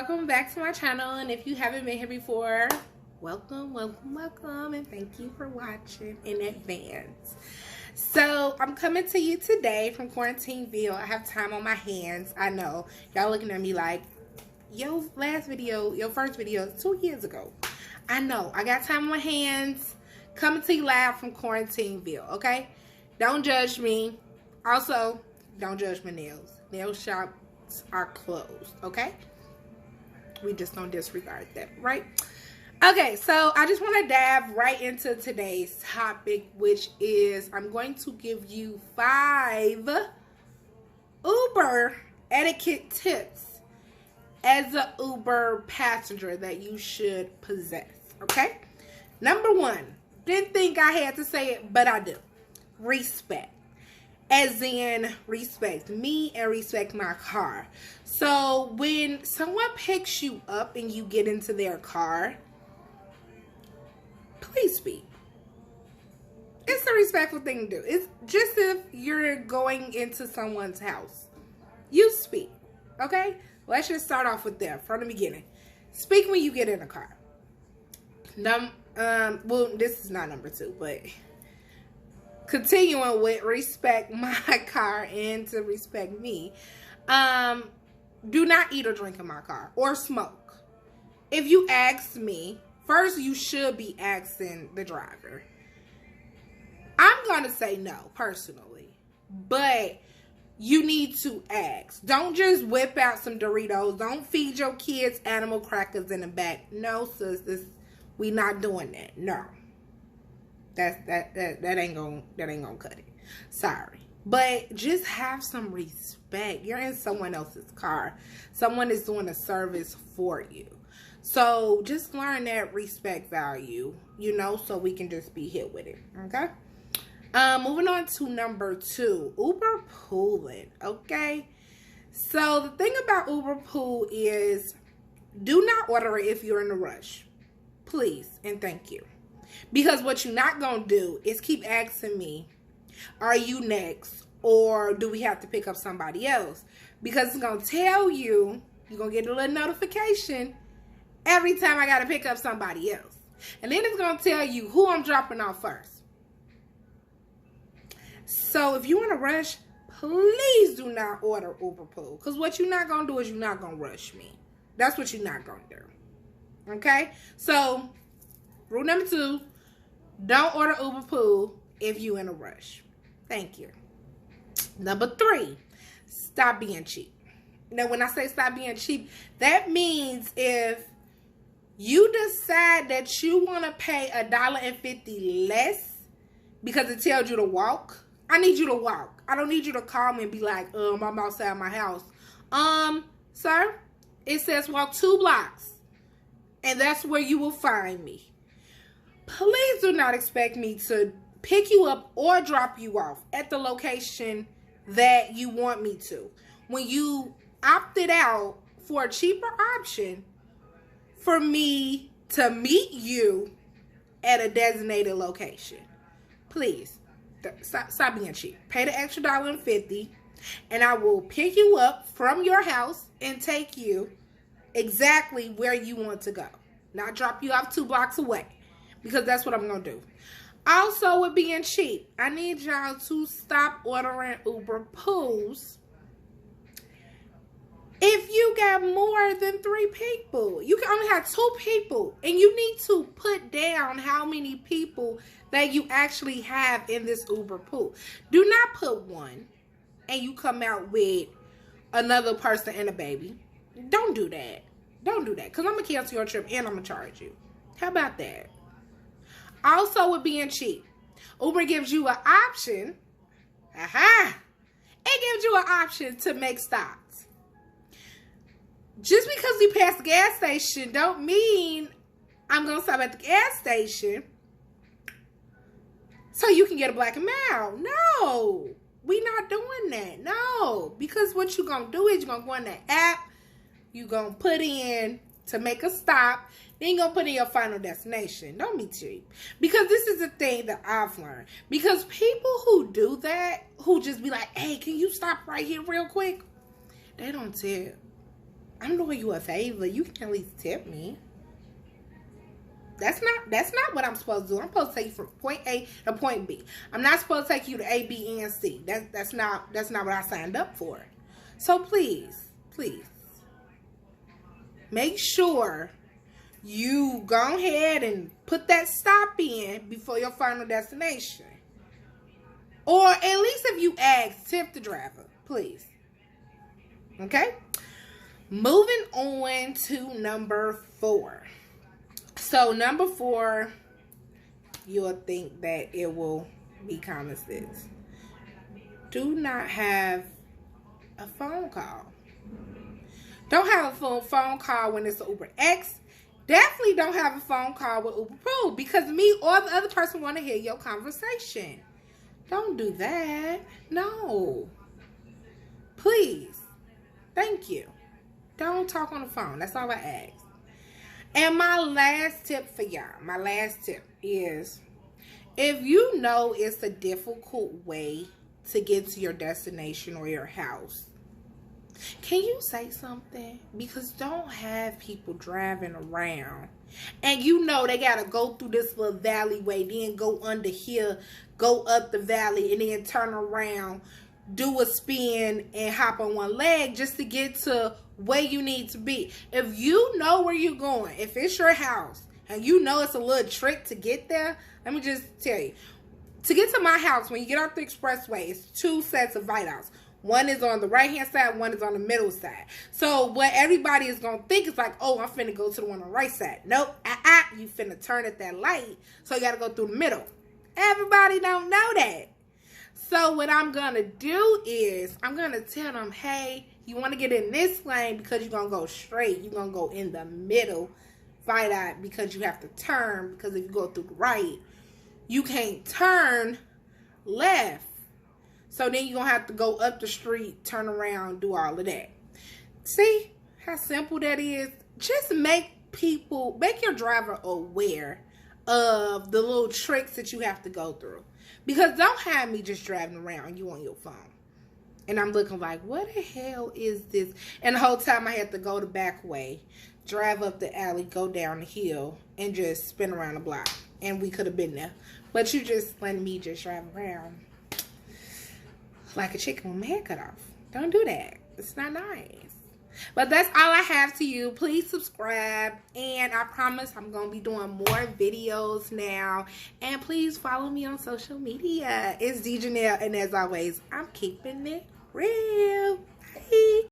welcome back to my channel, and if you haven't been here before, welcome, and thank you for watching in advance. So I'm coming to you today from Quarantineville. I have time on my hands. I know y'all looking at me like your first video is 2 years ago. I know I got time on my hands. Coming to you live from Quarantineville. Okay, don't judge me. Also, don't judge my nails. Nail shops are closed. Okay, we just don't disregard that, right? Okay, so I just want to dive right into today's topic, which is I'm going to give you 5 Uber etiquette tips as an Uber passenger that you should possess. Okay, number 1, didn't think I had to say it, but I do. Respect. As in, respect me and respect my car. So when someone picks you up and you get into their car, please speak. It's a respectful thing to do. It's just if you're going into someone's house. You speak. Okay? Let's just start off with that from the beginning. Speak when you get in a car. Well, this is not number 2, but continuing with respect my car and to respect me. Do not eat or drink in my car or smoke. If you ask me, first you should be asking the driver. I'm going to say no, personally. But you need to ask. Don't just whip out some Doritos. Don't feed your kids animal crackers in the back. No, sis, we not doing that. No. That ain't gonna cut it. Sorry. But just have some respect. You're in someone else's car. Someone is doing a service for you. So just learn that respect value, so we can just be hit with it. Okay? Moving on to number 2, Uber pooling. Okay? So the thing about Uber pool is do not order it if you're in a rush. Please and thank you. Because what you're not going to do is keep asking me, are you next? Or do we have to pick up somebody else? Because it's going to tell you, you're going to get a little notification every time I got to pick up somebody else. And then it's going to tell you who I'm dropping off first. So if you're in a rush, please do not order Uber pool. Because what you're not going to do is you're not going to rush me. That's what you're not going to do. Okay? So rule number 2, don't order Uber pool if you're in a rush. Thank you. Number 3, stop being cheap. Now, when I say stop being cheap, that means if you decide that you want to pay $1.50 less because it tells you to walk, I need you to walk. I don't need you to call me and be like, I'm outside my house. Sir, it says walk 2 blocks. And that's where you will find me. Please do not expect me to pick you up or drop you off at the location that you want me to. When you opted out for a cheaper option for me to meet you at a designated location. Please, stop being cheap. Pay the extra $1.50 and I will pick you up from your house and take you exactly where you want to go. Not drop you off 2 blocks away. Because that's what I'm going to do. Also, with being cheap, I need y'all to stop ordering Uber pools if you got more than 3 people. You can only have 2 people. And you need to put down how many people that you actually have in this Uber pool. Do not put 1 and you come out with another person and a baby. Don't do that. Don't do that. Because I'm going to cancel your trip and I'm going to charge you. How about that? Also, with being cheap, Uber gives you an option. It gives you an option to make stops. Just because we pass the gas station don't mean I'm going to stop at the gas station so you can get a Black and Mild. No, we not doing that. No, because what you're going to do is you're going to go in that app. You're going to put in to make a stop. Then you're going to put in your final destination. Don't be cheap. Because this is the thing that I've learned. Because people who do that, who just be like, hey, can you stop right here real quick? They don't tell. I'm doing you a favor. You can at least tip me. That's not what I'm supposed to do. I'm supposed to take you from point A to point B. I'm not supposed to take you to A, B, and C. That's not what I signed up for. So please, make sure you go ahead and put that stop in before your final destination. Or at least if you ask, tip the driver, please. Okay? Moving on to number 4. So number 4, you'll think that it will be common sense. Do not have a phone call. Don't have a phone call when it's an Uber X. Definitely don't have a phone call with Uber Pool, because me or the other person want to hear your conversation. Don't do that. No. Please. Thank you. Don't talk on the phone. That's all I ask. And my last tip for y'all, is, if you know it's a difficult way to get to your destination or your house, can you say something? Because don't have people driving around and you know they got to go through this little alleyway, then go under here, go up the valley, and then turn around, do a spin, and hop on one leg just to get to where you need to be. If you know where you're going, if it's your house, and you know it's a little trick to get there, let me just tell you. To get to my house, when you get off the expressway, it's 2 sets of viaducts. One is on the right-hand side, one is on the middle side. So what everybody is going to think is like, oh, I'm finna go to the one on the right side. Nope, you finna turn at that light, so you got to go through the middle. Everybody don't know that. So what I'm going to do is, I'm going to tell them, hey, you want to get in this lane because you're going to go straight. You're going to go in the middle viaduct because you have to turn, because if you go through the right, you can't turn left. So then you're going to have to go up the street, turn around, do all of that. See how simple that is? Just make your driver aware of the little tricks that you have to go through. Because don't have me just driving around, you on your phone. And I'm looking like, what the hell is this? And the whole time I had to go the back way, drive up the alley, go down the hill, and just spin around the block. And we could have been there. But you just letting me just drive around like a chicken with my head cut off. Don't do that. It's not nice. But that's all I have to you. Please subscribe. And I promise I'm going to be doing more videos now. And please follow me on social media. It's D Janelle. And as always, I'm keeping it real. Bye.